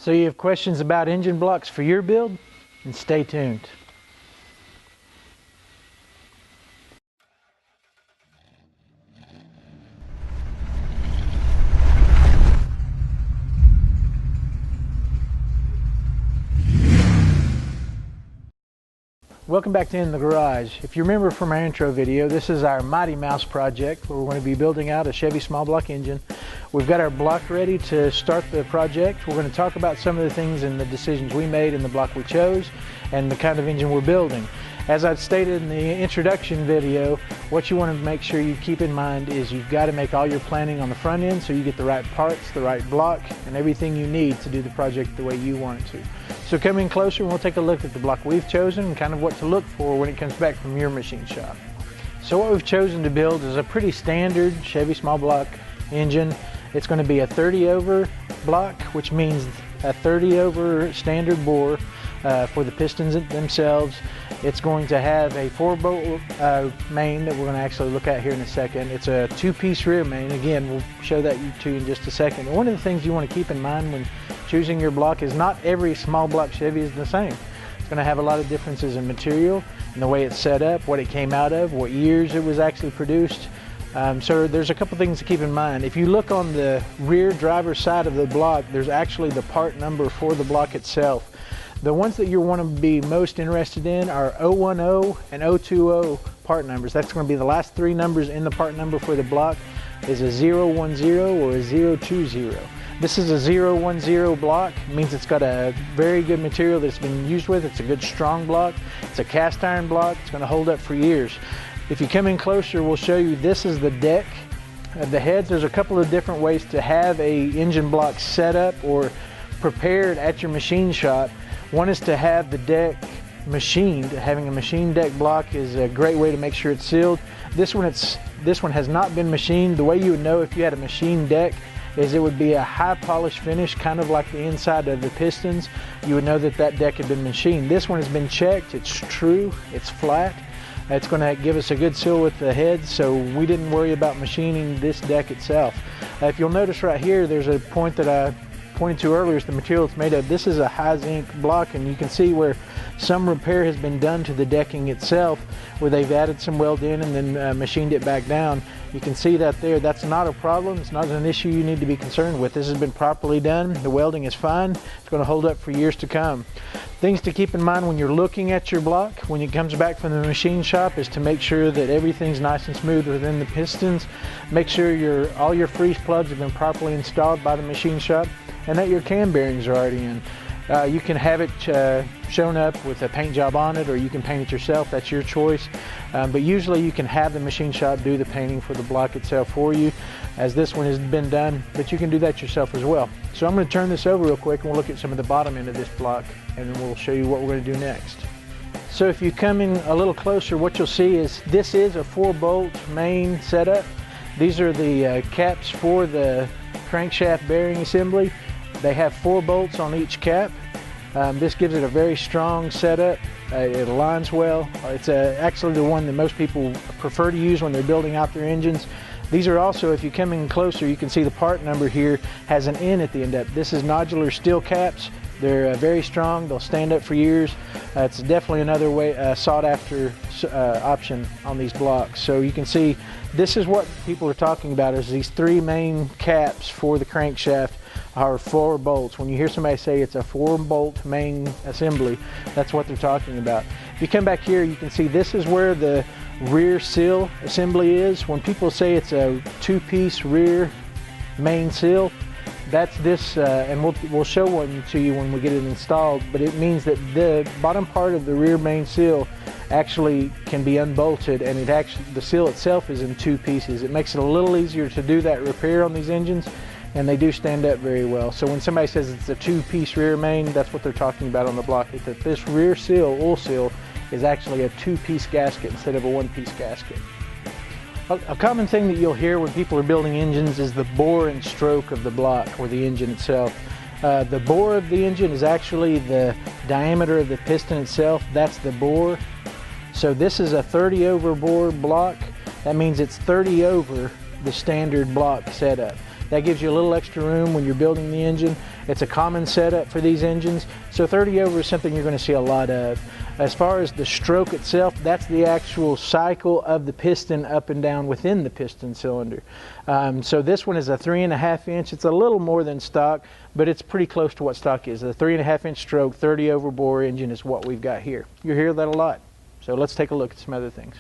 So you have questions about engine blocks for your build? And stay tuned. Welcome back to In the Garage. If you remember from our intro video, this is our Mighty Mouse project where we're going to be building out a Chevy small block engine. We've got our block ready to start the project. We're going to talk about some of the things and the decisions we made in the block we chose and the kind of engine we're building. As I stated in the introduction video, what you want to make sure you keep in mind is you've got to make all your planning on the front end so you get the right parts, the right block, and everything you need to do the project the way you want it to. So come in closer and we'll take a look at the block we've chosen and kind of what to look for when it comes back from your machine shop. So what we've chosen to build is a pretty standard Chevy small block engine. It's going to be a 30 over block, which means a 30 over standard bore for the pistons themselves. It's going to have a 4-bolt main that we're going to actually look at here in a second. It's a 2-piece rear main. Again, we'll show that to you in just a second. And one of the things you want to keep in mind when choosing your block is not every small block Chevy is the same. It's going to have a lot of differences in material, in the way it's set up, what it came out of, what years it was actually produced. So there's a couple things to keep in mind. If you look on the rear driver's side of the block, there's actually the part number for the block itself. The ones that you want to be most interested in are 010 and 020 part numbers. That's going to be the last 3 numbers in the part number for the block is a 010 or a 020. This is a 010 block. It means it's got a very good material that's been used with. It's a good strong block. It's a cast iron block. It's going to hold up for years. If you come in closer, we'll show you this is the deck of the heads. There's a couple of different ways to have a engine block set up or prepared at your machine shop. One is to have the deck machined. Having a machine deck block is a great way to make sure it's sealed. This one has not been machined. The way you would know if you had a machined deck is it would be a high polish finish, kind of like the inside of the pistons. You would know that that deck had been machined. This one has been checked. It's true. It's flat. It's going to give us a good seal with the heads, so we didn't worry about machining this deck itself. If you'll notice right here, there's a point that I pointed to earlier is the material it's made of. This is a high zinc block, and you can see where some repair has been done to the decking itself, where they've added some weld in and then machined it back down. You can see that there. That's not a problem. It's not an issue you need to be concerned with. This has been properly done. The welding is fine. It's going to hold up for years to come. Things to keep in mind when you're looking at your block when it comes back from the machine shop is to make sure that everything's nice and smooth within the pistons. Make sure all your freeze plugs have been properly installed by the machine shop and that your cam bearings are already in. You can have it shown up with a paint job on it, or you can paint it yourself. That's your choice. But usually you can have the machine shop do the painting for the block itself for you, as this one has been done, but you can do that yourself as well. So I'm going to turn this over real quick and we'll look at some of the bottom end of this block, and then we'll show you what we're going to do next. So if you come in a little closer, what you'll see is this is a 4-bolt main setup. These are the caps for the crankshaft bearing assembly. They have 4 bolts on each cap. This gives it a very strong setup. It aligns well. It's actually the one that most people prefer to use when they're building out their engines. These are also, if you come in closer, you can see the part number here has an N at the end of it. This is nodular steel caps. They're very strong. They'll stand up for years. It's definitely another sought after option on these blocks. So you can see this is what people are talking about, is these 3 main caps for the crankshaft are 4 bolts. When you hear somebody say it's a 4-bolt main assembly, that's what they're talking about. If you come back here, you can see this is where the rear seal assembly is. When people say it's a 2-piece rear main seal, that's this, and we'll show one to you when we get it installed, but it means that the bottom part of the rear main seal actually can be unbolted, and the seal itself is in 2 pieces. It makes it a little easier to do that repair on these engines, and they do stand up very well. So when somebody says it's a 2-piece rear main, that's what they're talking about on the block, is that this rear seal, oil seal, is actually a 2-piece gasket instead of a 1-piece gasket. A common thing that you'll hear when people are building engines is the bore and stroke of the block or the engine itself. The bore of the engine is actually the diameter of the piston itself. That's the bore. So this is a 30 over bore block. That means it's 30 over the standard block setup. That gives you a little extra room when you're building the engine, It's a common setup for these engines, so 30 over is something you're going to see a lot of. As far as the stroke itself, that's the actual cycle of the piston up and down within the piston cylinder. So this one is a 3.5 inch. It's a little more than stock, but it's pretty close to what stock is. A 3.5 inch stroke, 30 over bore engine is what we've got here. You hear that a lot. So let's take a look at some other things.